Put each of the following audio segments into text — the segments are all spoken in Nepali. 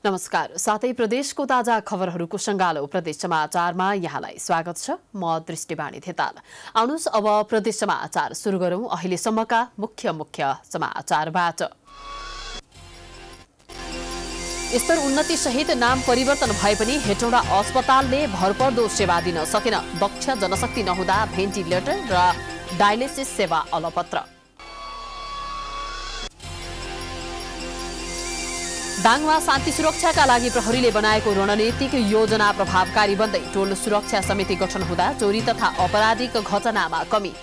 नमस्कार। साथै प्रदेशको ताजा खबरहरूको सँगालो प्रदेश समाचारमा यहाँलाई स्वागत छ। म दृष्टिवाणी थेताल। आउनुस् अब प्रदेश समाचार सुरु गरौं अहिलेसम्मका मुख्य समाचारबाट। स्तर उन्नति सहित नाम परिवर्तन भए पनि हेटौडा अस्पतालले भरपर्दो सेवा दिन सकेन। दक्ष जनशक्ति नहुँदा भेन्टिलेटर र डायलिसिस सेवा अलपत्र। दाङमा शान्ति सुरक्षाका लागि प्रहरीले बनाएको रणनीतिक योजना प्रभावकारी बन्दै टोल सुरक्षा समिति गठन हुँदा चोरी तथा अपराधिक घटनामा कमी।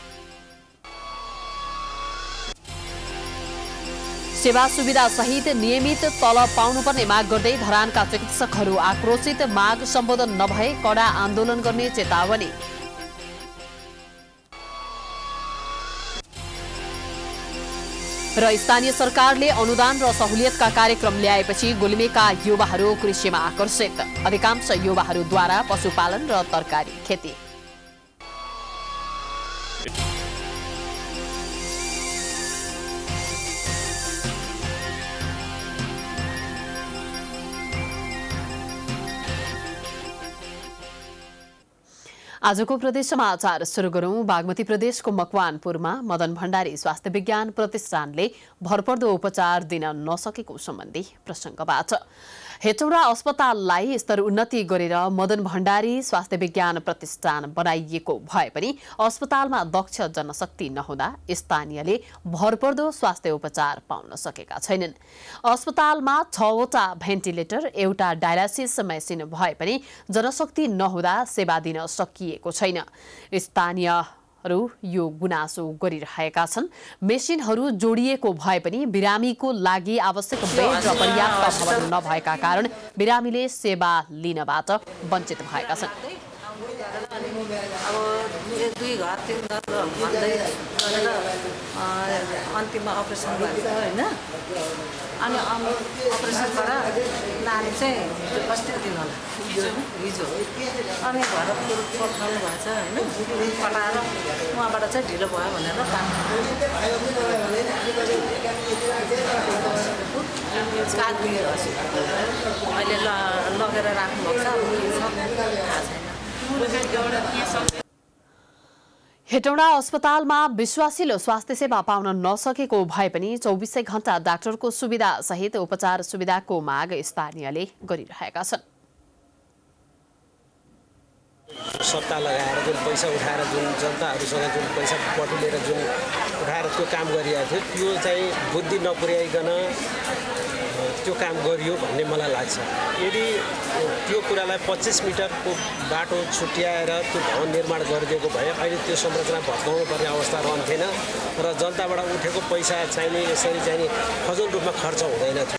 सेवा सुविधा सहित नियमित तलब पाउनुपर्ने माग गर्दै धरानका चिकित्सकहरू आक्रोशित। माग सम्बोधन नभए कडा आन्दोलन गर्ने चेतावनी। र स्थानीय सरकारले अनुदान र सहुलियतका कार्यक्रम ल्याएपछि गुल्मीका युवाहरू कृषिमा आकर्षित। अधिकांश युवाहरूद्वारा पशुपालन र तरकारी खेती। आजको प्रदेश समाचार सुरु गरौं बागमती प्रदेशको मकवानपुरमा मदन भण्डारी स्वास्थ्य विज्ञान प्रतिष्ठानले भरपर्दो उपचार दिन नसकेको सम्बन्धी प्रसंगबाट। हेटौडा अस्पताललाई स्तर उन्नति गरेर मदन भण्डारी स्वास्थ्य विज्ञान प्रतिष्ठान बनाइएको भए पनि अस्पतालमा दक्ष जनशक्ति नहुँदा स्थानीयले भरपर्दो स्वास्थ्य उपचार पाउन सकेका छैनन्। अस्पतालमा 6वटा भेन्टिलेटर, एउटा डायलिसिस मेसिन भए पनि जनशक्ति नहुँदा सेवा दिन सकिएको छैन। स्थानीयहरू यो गुनासो गरिरहेका छन्। मेसिनहरू जोडिएको भए पनि बिरामीको लागि आवश्यक बेड र पर्याप्त भवन नभएका कारण बिरामीले सेवा लिनबाट वञ्चित भएका छन्। अन्तिममा अपरेसन गरेको हैन, अनि अपरेसनबाट नानी चाहिँ कस्तो दिन होला हिजो अनि घर पठाउनु भएको छ हैन, पठाएर उहाँबाट चाहिँ ढिलो भयो भनेर अहिले लगेर राख्नुभएको छ। हेटौडा अस्पतालमा विश्वासिलो स्वास्थ्य सेवा पाउन नसकेको भए पनि 24 घण्टा डाक्टरको सुविधा सहित उपचार सुविधाको माग स्थानीयले गरिरहेका छन्। सत्ता लगाएर जुन पैसा उठाएर जुन जनताहरूसँग जुन पैसा पटुलेर जुन उठाएर त्यो काम गरिरहेको थियो, त्यो चाहिँ बुद्धि नपुर्याइकन त्यो काम गरियो भन्ने मलाई लाग्छ। यदि त्यो कुरालाई 25 मिटरको बाटो छुट्याएर त्यो भवन निर्माण गरिदिएको भए अहिले त्यो संरचना भत्काउनु पर्ने अवस्था रहन्थेन र जनताबाट उठेको पैसा चाहिने यसरी चाहिँ फजुल रूपमा खर्च हुँदैन थियो।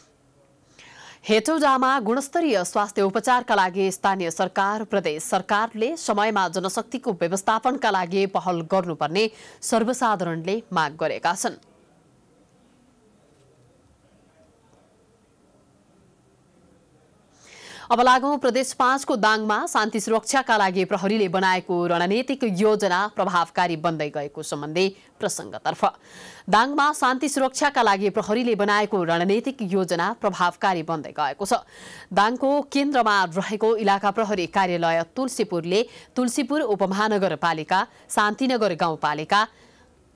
हेटौडामा गुणस्तरीय स्वास्थ्य उपचारका लागि स्थानीय सरकार, प्रदेश सरकारले समयमा जनशक्तिको व्यवस्थापनका लागि पहल गर्नुपर्ने सर्वसाधारणले माग गरेका छन्। अब लागौं प्रदेश 5 को दाङमा शान्ति सुरक्षाका लागि प्रहरीले बनाएको रणनीतिक योजना प्रभावकारी बन्दै गएको सम्बन्धी प्रसंगतर्फ। दाङमा शान्ति सुरक्षाका लागि प्रहरीले बनाएको रणनीतिक योजना प्रभावकारी बन्दै गएको छ। दाङको केन्द्रमा रहेको इलाका प्रहरी कार्यालय तुलसीपुरले तुलसीपुर उपमहानगरपालिका, शान्तिनगर गाउँपालिका,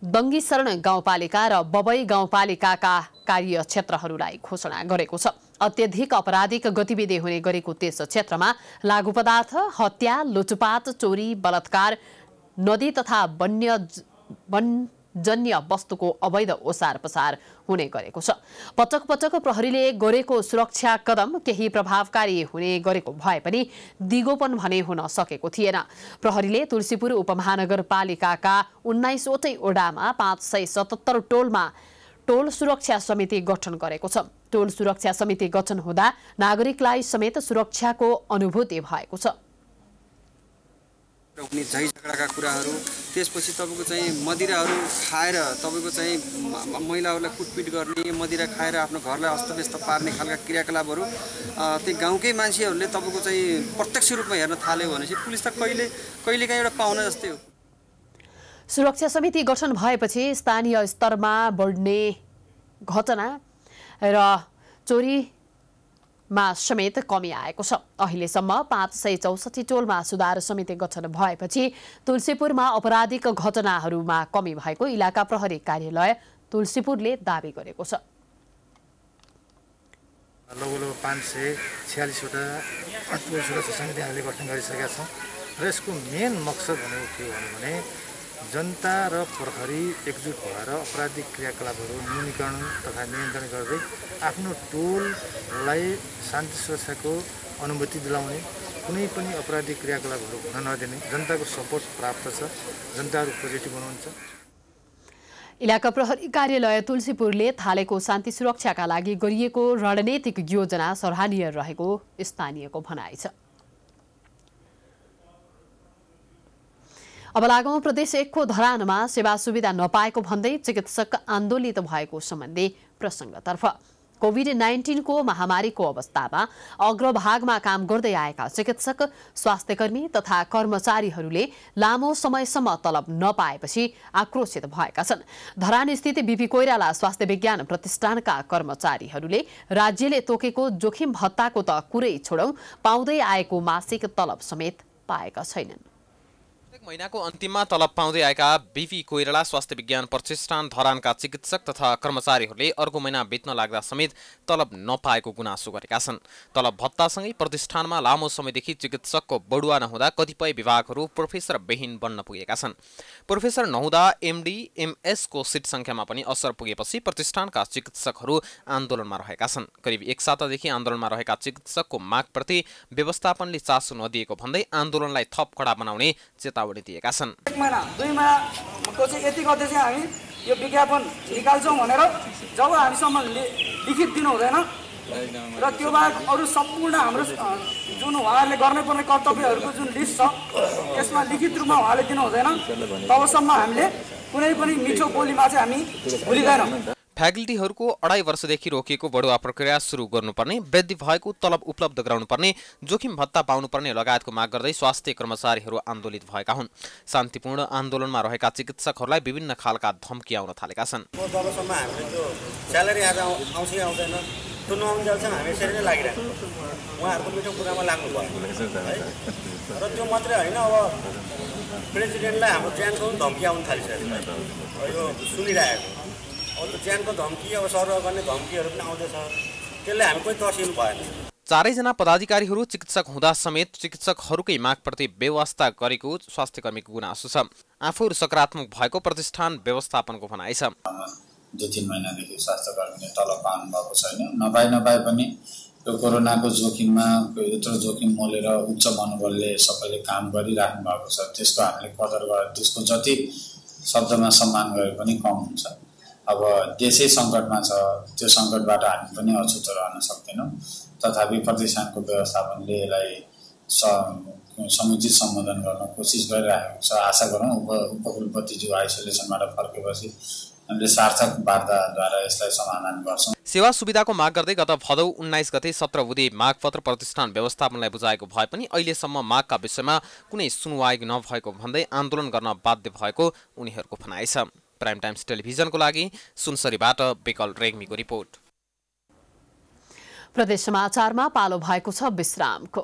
दङ्गीशरण गाउँपालिका र बबई गाउँपालिकाका कार्यक्षेत्रहरूलाई घोषणा गरेको छ। अत्यधिक आपराधिक गतिविधि हुने गरेको त्यस क्षेत्रमा लागू पदार्थ, हत्या, लुटपाट, चोरी, बलात्कार, नदी तथा वन्यजन्य वस्तुको अवैध ओसार पसार हुने गरेको छ। पटक पटक प्रहरीले गरेको सुरक्षा कदम केही प्रभावकारी हुने गरेको भए पनि दिगोपन भने हुन सकेको थिएन। प्रहरीले तुलसीपुर उपमहानगरपालिकाका 19 वटै ओडामा 577 टोलमा टोल सुरक्षा समिति गठन गरेको छ। टोल सुरक्षा समिति गठन हुँदा नागरिकलाई समेत सुरक्षाको अनुभूति भएको छ। हुने झै झगडाका कुराहरू, त्यसपछि तपाईको चाहिँ मदिराहरू खाएर तपाईको चाहिँ महिलाहरूलाई कुटपिट गर्ने, मदिरा खाएर आफ्नो घरलाई अस्तव्यस्त पार्ने खालका क्रियाकलापहरू त्यो गाउँकै मान्छेहरूले तपाईको चाहिँ प्रत्यक्ष रूपमा हेर्न थाल्यो भनेपछि पुलिस त कहिलेकाहीँ एउटा पाहुना जस्तै हो। सुरक्षा समिति गठन भएपछि स्थानीय स्तरमा बढ्ने घटना र चोरी मा समेत कमी आएको छ। अहिलेसम्म 564 टोलमा सुधार समिति गठन भएपछि तुलसीपुरमा आपराधिक घटनाहरूमा कमी भएको इलाका प्रहरी कार्यालय तुलसीपुरले दावी गरेको छ। लगभग 546वटा टोल सुरक्षा समिति हामीले गठन गरिसकेका छौँ र यसको मेन मकसद भनेको के हो भने जनता र प्रहरी एकजुट भएर आपराधिक क्रियाकलापहरू न्यूनीकरण तथा नियन्त्रण गर्दै आफ्नो टोललाई शान्ति सुरक्षाको अनुभूति दिलाउने, कुनै पनि आपराधिक क्रियाकलापहरू हुन नदिने जनताको सपोर्ट प्राप्त छ। जनताहरू पोजिटिभ हुनुहुन्छ। इलाका प्रहरी कार्यालय तुलसीपुरले थालेको शान्ति सुरक्षाका लागि गरिएको रणनीतिक योजना सराहनीय रहेको स्थानीयको भनाइ छ। अब लागौं प्रदेश 1 को धरानमा सेवा सुविधा नपाएको भन्दै चिकित्सक आन्दोलित भएको सम्बन्धी प्रसङ्गतर्फ। कोभिड-19 को महामारीको अवस्थामा अग्रभागमा काम गर्दै आएका चिकित्सक, स्वास्थ्यकर्मी तथा कर्मचारीहरूले लामो समयसम्म तलब नपाएपछि आक्रोशित भएका छन्। धरान स्थित बीपी कोइराला स्वास्थ्य विज्ञान प्रतिष्ठानका कर्मचारीहरूले राज्यले तोकेको जोखिम भत्ताको त कुरै छोडौं, पाउँदै आएको मासिक तलब समेत पाएका छैनन्। महीनाको अन्तिममा तलब पाउँदै आएका बीपी कोइराला स्वास्थ्य विज्ञान प्रतिष्ठान धरानका चिकित्सक तथा कर्मचारीहरूले अर्को महिना बित्न लाग्दा समेत तलब नपाएको गुनासो गरेका छन्। तलब भत्तासँगै प्रतिष्ठानमा लामो समयदेखि चिकित्सकको बढुवा नहुँदा कतिपय विभागहरू प्रोफेसर विहीन बन्न पुगेका छन्। प्रोफेसर नहुँदा एमडी, एमएसको सिट संख्यामा पनि असर पुगेपछि प्रतिष्ठानका चिकित्सकहरू आन्दोलनमा रहेका छन्। करिब 1 सातादेखि आन्दोलनमा रहेका चिकित्सकको मागप्रति व्यवस्थापनले चासो नदिएको भन्दै आन्दोलनलाई थप कडा बनाउने चेतावनी दिएका छन्। 1 महिना 2 महिनाको चाहिँ यति गर्दै चाहिँ हामी यो विज्ञापन निकाल्छौँ भनेर जब हामीसम्म लिखित दिनु हुँदैन र त्यो बाहेक अरू सम्पूर्ण हाम्रो जुन उहाँहरूले गर्नुपर्ने कर्तव्यहरूको जुन लिस्ट छ त्यसमा लिखित रूपमा उहाँले दिनु हुँदैन तबसम्म हामीले कुनै पनि मिठो बोलीमा चाहिँ हामी भुलिँदैनौँ। फ्याकल्टीहरूको 2.5 वर्षदेखि रोकिएको बढुवा प्रक्रिया सुरु गर्नुपर्ने, वृद्धि भएको तलब उपलब्ध गराउनुपर्ने, जोखिम भत्ता पाउनुपर्ने लगायतको माग गर्दै स्वास्थ्य कर्मचारीहरू आन्दोलित भएका हुन्। शान्तिपूर्ण आन्दोलनमा रहेका चिकित्सकहरूलाई विभिन्न खालका धम्की आउन थालेका छन्। जबसम्म हामीले त्यो स्यालेरी आज आउँछ आउँदैन त्यो नआउन्जेलसम्म हामी यसरी नै लागिरहेको उहाँहरूको मिठो कुरामा लाग्नु भयो र त्यो मात्रै होइन, अब प्रेसिडेन्टलाई हाम्रो ज्यानको धम्की आउन थालिसक्यो। यो सुनिरहेको अब ज्यानको धम्की, अब सर्व गर्ने धम्कीहरू पनि आउँदैछ, त्यसले हामी कोही तर्सिनु भएन। चारैजना पदाधिकारीहरू चिकित्सक हुँदा समेत चिकित्सकहरूकै मागप्रति व्यवस्था गरेको स्वास्थ्यकर्मीको गुनासो छ। आफूहरू सकारात्मक भएको प्रतिष्ठान व्यवस्थापनको भनाइ छ। 2-3 महिनादेखि स्वास्थ्यकर्मीले तलब पाउनु भएको छैन। नपाए पनि यो कोरोनाको जोखिममा यत्रो जोखिम मोलेर उच्च मनोबलले सबैले काम गरिराख्नु भएको छ। त्यसको हामीले कदर गरे, त्यसको जति शब्दमा सम्मान गरे पनि कम हुन्छ। अब देशै सङ्कटमा छ, त्यो सङ्कटबाट हामी पनि अछुतो रहन सक्दैनौँ। तथापि प्रतिष्ठानको व्यवस्थापनले यसलाई समुचित सम्बोधन गर्न कोसिस गरिरहेको छ। आशा गरौँ उपकुलपतिज्यू आइसोलेसनबाट फर्केपछि हामीले सार्थक वार्ताद्वारा यसलाई समाधान गर्छौँ। सेवा सुविधाको माग गर्दै गत भदौ 19 गते 17 बुधे मागपत्र प्रतिष्ठान व्यवस्थापनलाई बुझाएको भए पनि अहिलेसम्म मागका विषयमा कुनै सुनवाई नभएको भन्दै आन्दोलन गर्न बाध्य भएको उनीहरूको भनाइ छ। प्राइम टाइम्स टेलिभिजनको लागि सुनसरीबाट विकल रेग्मीको रिपोर्ट। प्रदेश समाचारमा पालो भएको छ विश्रामको।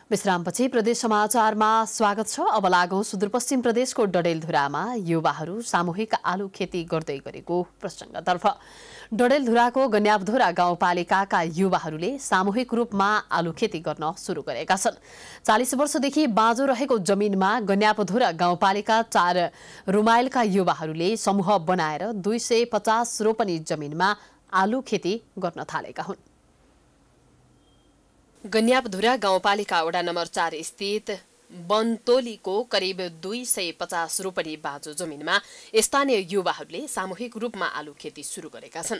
विश्रामपछि प्रदेश समाचारमा स्वागत छ। अब लागौं सुदूरपश्चिम प्रदेशको डडेलधुरामा युवाहरू सामूहिक आलु खेती गर्दै गरेको प्रसङ्गतर्फ। डडेलधुराको गन्यापधुरा गाउँपालिकाका युवाहरूले सामूहिक रूपमा आलु खेती गर्न सुरु गरेका छन्। 40 वर्षदेखि बाँझो रहेको जमिनमा गन्यापधुरा गाउँपालिका 4 रुमाइलका युवाहरूले समूह बनाएर 250 रोपनी जमिनमा आलु खेती गर्न थालेका हुन्। गन्यापधुरा गाउँपालिका वडा नम्बर 4 स्थित बनतोलीको करिब 250 रोपनी बाँझो जमिनमा स्थानीय युवाहरूले सामूहिक रूपमा आलु खेती सुरु गरेका छन्।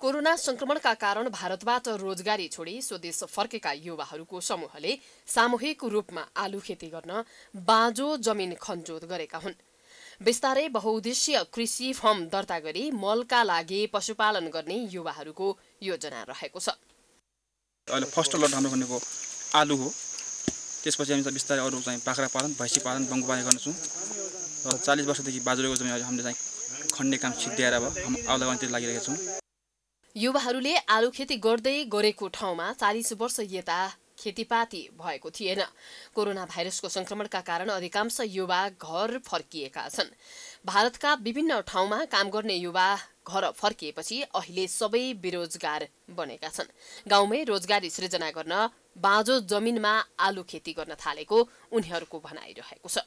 कोरोना संक्रमणका कारण भारतबाट रोजगारी छोडी स्वदेश फर्केका युवाहरूको समूहले सामूहिक रूपमा आलु खेती गर्न बाँझो जमिन खनजोत गरेका हुन्। बिस्तारै बहुउद्देश्य कृषि फर्म दर्ता गरी मलका लागि पशुपालन गर्ने युवाहरूको योजना रहेको छ। अहिले फर्स्ट लट हाम्रो भनेको आलु हो। त्यसपछि हामी बिस्तारै अरू चाहिँ बाख्रा पालन, भैँसी पालन, बङ्गु पालन गर्छौँ र 40 वर्षदेखि बाजुरेको जमिन हामीले चाहिँ खन्ने काम सिद्ध्याएर अब आउँदा गर्नतिर लागिरहेका छौँ। युवाहरूले आलु खेती गर्दै गरेको ठाउँमा 40 वर्ष यता खेतीपाती भएको थिएन। कोरोना भाइरसको संक्रमणका कारण अधिकांश युवा घर फर्किएका छन्। भारतका विभिन्न ठाउँमा काम गर्ने युवा घर फर्किएपछि अहिले सबै बेरोजगार बनेका छन्। गाउँमै रोजगारी सृजना गर्न बाँझो जमिनमा आलु खेती गर्न थालेको उनीहरूको भनाइरहेको छ।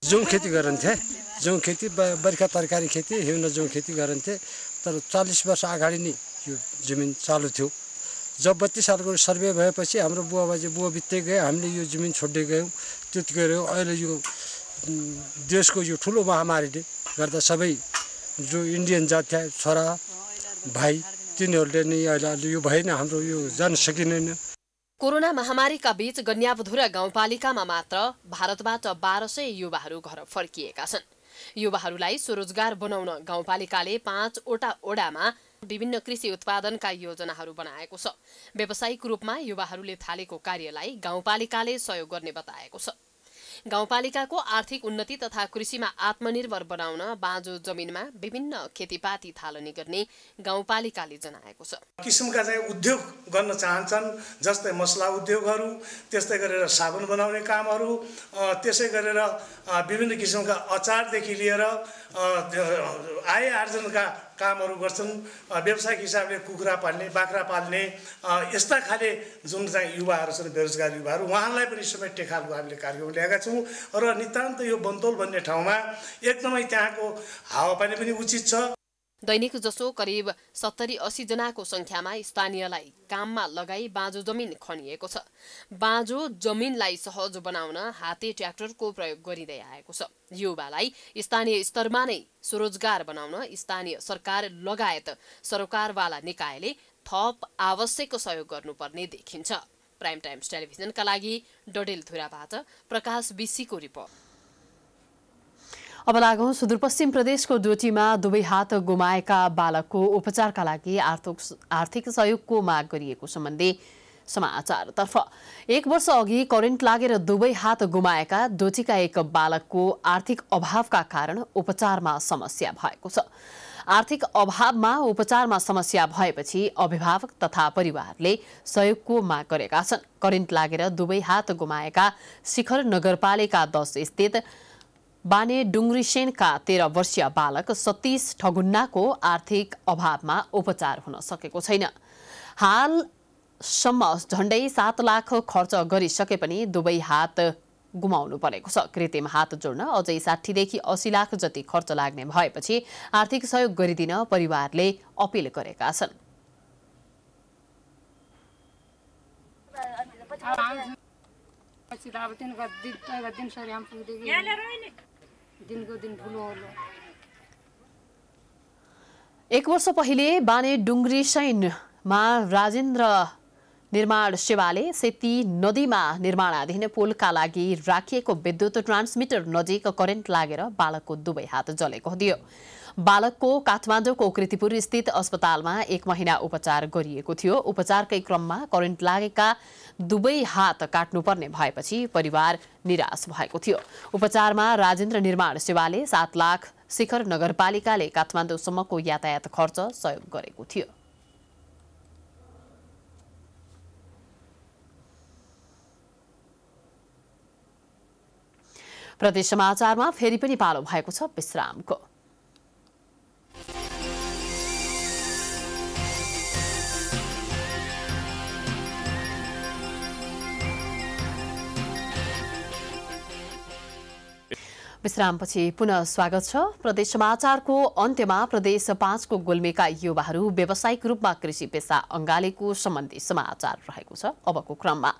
जौँ खेती गरन्थे, जौँ खेती बर्खा तरकारी खेती, हिउँ जौँ खेती गरन्थे, तर 40 वर्ष अगाडि नै यो जमिन चालु थियो। जब 32 सालको सर्वे भएपछि हाम्रो बुवा बित्दै गए, हामीले यो जमिन छोड्दै गयौँ। त्यतिखेर अहिले यो देशको यो ठुलो महामारीले गर्दा सबै जो इन्डियन जातीय छोरा भाइ तिनीहरूले नै अहिले यो भएन, हाम्रो यो जान सकिँदैन। कोरोना महामारीका बीच गन्यावधुरा गाउँपालिकामा मात्र भारतबाट 1200 युवाहरू घर फर्किएका छन्। युवाहरूलाई स्वरोजगार बनाउन गाउँपालिकाले 5 वटा ओडामा विभिन्न कृषि उत्पादनका योजनाहरू बनाएको छ। व्यावसायिक रूपमा युवाहरूले थालेको कार्यलाई गाउँपालिकाले सहयोग गर्ने बताएको छ। गाउँपालिकाको आर्थिक उन्नति तथा कृषिमा आत्मनिर्भर बनाउन बाँझो जमिनमा विभिन्न खेतीपाती थालनी गर्ने गाउँपालिकाले जनाएको छ। किसिमका चाहिँ उद्योग गर्न चाहन्छन्, जस्तै मसला उद्योगहरू, त्यस्तै गरेर साबुन बनाउने कामहरू, त्यसै गरेर विभिन्न किसिमका अचारदेखि लिएर आय आर्जनका कामहरू गर्छन्। व्यावसायिक हिसाबले कुखुरा पाल्ने, बाख्रा पाल्ने, यस्ता खाले जुन चाहिँ युवाहरू छन् बेरोजगार युवाहरू, उहाँहरूलाई पनि समेट्ने खालको हामीले कार्यक्रम ल्याएका छौँ। र नितान्त यो बनतोल भन्ने ठाउँमा एकदमै त्यहाँको हावापानी पनि उचित छ। दैनिक जसो करिब 70-80 जनाको संख्यामा स्थानीयलाई काममा लगाई बाँझो जमिन खनिएको छ। बाँझो जमिनलाई सहज बनाउन हाते ट्र्याक्टरको प्रयोग गरिँदै आएको छ। युवालाई स्थानीय स्तरमा नै स्वरोजगार बनाउन स्थानीय सरकार लगायत सरकारवाला निकायले थप आवश्यक सहयोग गर्नुपर्ने देखिन्छ। प्राइम टाइम्स टेलिभिजनका लागि डडेलधुराबाट प्रकाश बिसीको रिपोर्ट। अब लागौं सुदूरपश्चिम प्रदेशको डोटीमा दुवै हात गुमाएका बालकको उपचारका लागि आर्थिक सहयोगको माग गरिएको सम्बन्धी समाचारतर्फ। 1 वर्ष अघि करेन्ट लागेर दुवै हात गुमाएका डोटीका एक बालकको आर्थिक अभावका कारण उपचारमा समस्या भएको छ। आर्थिक अभावमा उपचारमा समस्या भएपछि अभिभावक तथा परिवारले सहयोगको माग गरेका छन्। करेन्ट लागेर दुवै हात गुमाएका शिखर नगरपालिका 10 स्थित बाने डुङ्ग्रिसेनका 13 वर्षीय बालक सतीश ठगुन्नाको आर्थिक अभावमा उपचार हुन सकेको छैन। हालसम्म झण्डै 7 लाख खर्च गरिसके पनि दुवै हात गुमाउनु परेको छ। कृत्रिम हात जोड्न अझै 60 देखि 80 लाख जति खर्च लाग्ने भएपछि आर्थिक सहयोग गरिदिन परिवारले अपिल गरेका छन्। एक वर्ष पहिले बाने डुङ्ग्रिसैनमा राजेन्द्र निर्माण सेवाले सेती नदीमा निर्माणाधीन पुलका लागि राखिएको विद्युत ट्रान्समिटर नजिक करेन्ट लागेर बालकको दुवै हात जलेको थियो। बालकको काठमाडौँको कृतिपुर स्थित अस्पतालमा 1 महिना उपचार गरिएको थियो। उपचारकै क्रममा करेन्ट लागेका दुवै हात काट्नुपर्ने भएपछि परिवार निराश भएको थियो। उपचारमा राजेन्द्र निर्माण सेवाले 7 लाख शिखर नगरपालिकाले काठमाडौँसम्मको यातायात खर्च सहयोग गरेको थियो। प्रदेश समाचारमा फेरि पनि पालो भएको छ विश्रामको। विश्रामपछि पुनः स्वागत छ। प्रदेश समाचारको अन्त्यमा प्रदेश 5 को गुल्मेका युवाहरू व्यावसायिक रूपमा कृषि पेसा अँगालेको सम्बन्धी समाचार रहेको छ। अबको क्रममा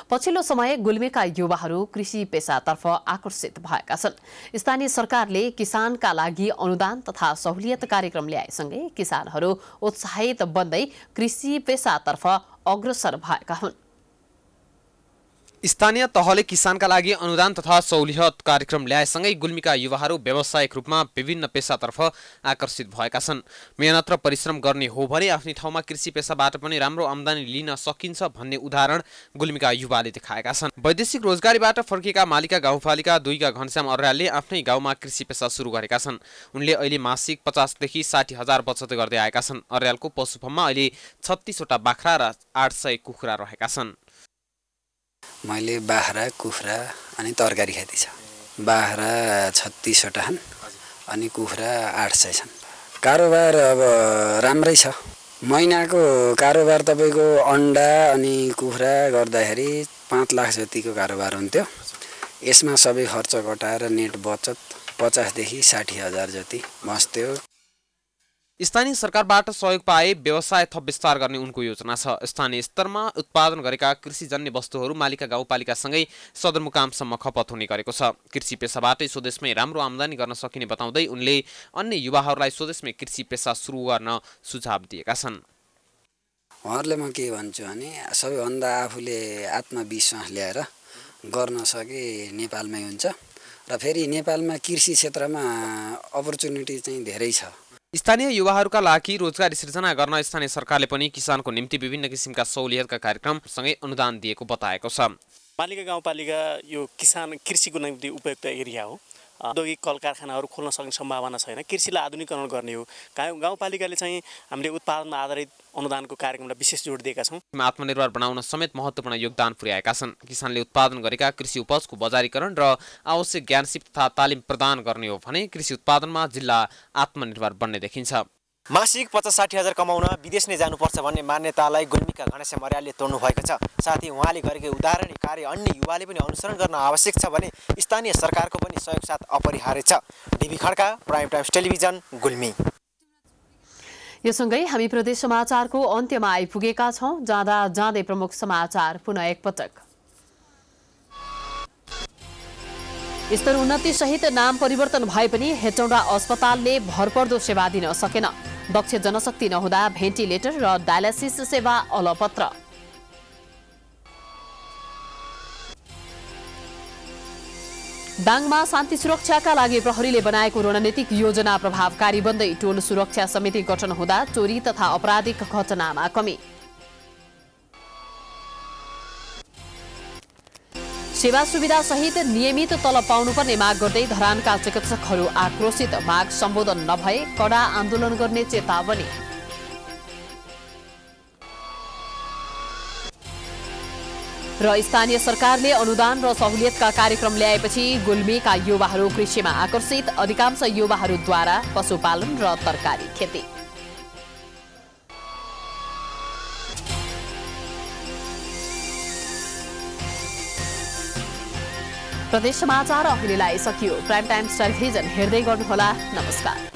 पछिल्लो समय गुल्मेका युवाहरू कृषि पेसातर्फ आकर्षित भएका छन्। स्थानीय सरकारले किसानका लागि अनुदान तथा सहुलियत कार्यक्रम ल्याएसँगै किसानहरू उत्साहित बन्दै कृषि पेसातर्फ अग्रसर भएका हुन्। स्थानीय तहले किसानका लागि अनुदान तथा सहुलियत कार्यक्रम ल्याएसँगै गुल्मीका युवाहरू व्यावसायिक रूपमा विभिन्न पेसातर्फ आकर्षित भएका छन्। मेहनत र परिश्रम गर्ने हो भने आफ्नै ठाउँमा कृषि पेसाबाट पनि राम्रो आम्दानी लिन सकिन्छ भन्ने उदाहरण गुल्मीका युवाले देखाएका छन्। वैदेशिक रोजगारीबाट फर्किएका मालिका गाउँपालिका 2 का घनश्याम अर्यालले आफ्नै गाउँमा कृषि पेसा सुरु गरेका छन्। उनले अहिले मासिक 50 देखि 60 हजार बचत गर्दै आएका छन्। अर्यालको पशुफार्ममा अहिले 36 वटा बाख्रा र 800 कुखुरा रहेका छन्। मैले बाख्रा कुखुरा अनि तरकारी खेती छ। बाख्रा 36 वटा छन् अनि कुखुरा 800 छन्। कारोबार अब राम्रै छ। महिनाको कारोबार तपाईको अन्डा अनि कुखुरा गर्दाखेरि 5 लाख जतिको कारोबार हुन्थ्यो। यसमा सबै खर्च घटाएर नेट बचत 50 देखि 60 हजार जति बच्थ्यो। स्थानीय सरकारबाट सहयोग पाए व्यवसाय थप विस्तार गर्ने उनको योजना छ। स्थानीय स्तरमा उत्पादन गरेका कृषिजन्य वस्तुहरू मालिका गाउँपालिकासँगै सदरमुकामसम्म खपत हुने गरेको छ। कृषि पेसाबाटै स्वदेशमै राम्रो आम्दानी गर्न सकिने बताउँदै उनले अन्य युवाहरूलाई स्वदेशमै कृषि पेसा सुरु गर्न सुझाव दिएका छन्। उहाँहरूले म के भन्छु भने सबैभन्दा आफूले आत्मविश्वास ल्याएर गर्न सके नेपालमै हुन्छ र फेरि नेपालमा कृषि क्षेत्रमा अपर्च्युनिटी चाहिँ धेरै छ। स्थानीय युवाहरूका लागि रोजगारी सृजना गर्न स्थानीय सरकारले पनि किसानको निम्ति विभिन्न किसिमका सहुलियतका कार्यक्रमसँगै अनुदान दिएको बताएको छ। मालिका गाउँपालिका यो किसान कृषिको निम्ति उपयुक्त एरिया हो। औद्योगिक कल कारखानाहरू खोल्न सक्ने सम्भावना छैन। कृषिलाई आधुनिकीकरण गर्ने हो। गाउँपालिकाले चाहिँ हामीले उत्पादनमा आधारित अनुदानको कार्यक्रमलाई विशेष जोड दिएका छौँ। आत्मनिर्भर बनाउन समेत महत्त्वपूर्ण योगदान पुर्याएका छन्। किसानले उत्पादन गरेका कृषि उपजको बजारीकरण र आवश्यक ज्ञान सिप तथा तालिम प्रदान गर्ने हो भने कृषि उत्पादनमा जिल्ला आत्मनिर्भर बन्ने देखिन्छ। मासिक 50-60 हजार कमाउन विदेश नै जानुपर्छ भन्ने मान्यतालाई गुल्मीका घनश्याम अर्यालले तोड्नु भएको छ। साथै उहाँले गरेको उदाहरणीय कार्य अन्य युवाले पनि अनुसरण गर्न आवश्यक छ भने स्थानीय सरकारको पनि सहयोग साथ अपरिहार्य छ। DB Khadka, prime times television, Gulmi. यो सँगै हामी प्रदेश समाचारको अन्त्यमा आइपुगेका छौं। जाँदा जाँदै प्रमुख समाचार पुनः एकपटक। स्तर उन्नति सहित नाम परिवर्तन भए पनि हेटौँडा अस्पतालले भरपर्दो सेवा दिन सकेन। दक्ष जनशक्ति नहुँदा भेन्टिलेटर र डायलासिस सेवा अलपत्र। दाङमा शान्ति सुरक्षाका लागि प्रहरीले बनाएको रणनीतिक योजना प्रभावकारी बन्दै टोल सुरक्षा समिति गठन हुँदा चोरी तथा आपराधिक घटनामा कमी। सेवा सुविधा सहित नियमित तलब पाउनुपर्ने माग गर्दै धरानका चिकित्सकहरू आक्रोशित। माग सम्बोधन नभए कडा आन्दोलन गर्ने चेतावनी। र स्थानीय सरकारले अनुदान र सहुलियतका कार्यक्रम ल्याएपछि गुल्मीका युवाहरू कृषिमा आकर्षित। अधिकांश युवाहरूद्वारा पशुपालन र तरकारी खेती। प्रदेश समाचार अहिलेलाई सकियो। प्राइम टाइम्स टेलिभिजन हेर्दै गर्नुहोला। नमस्कार।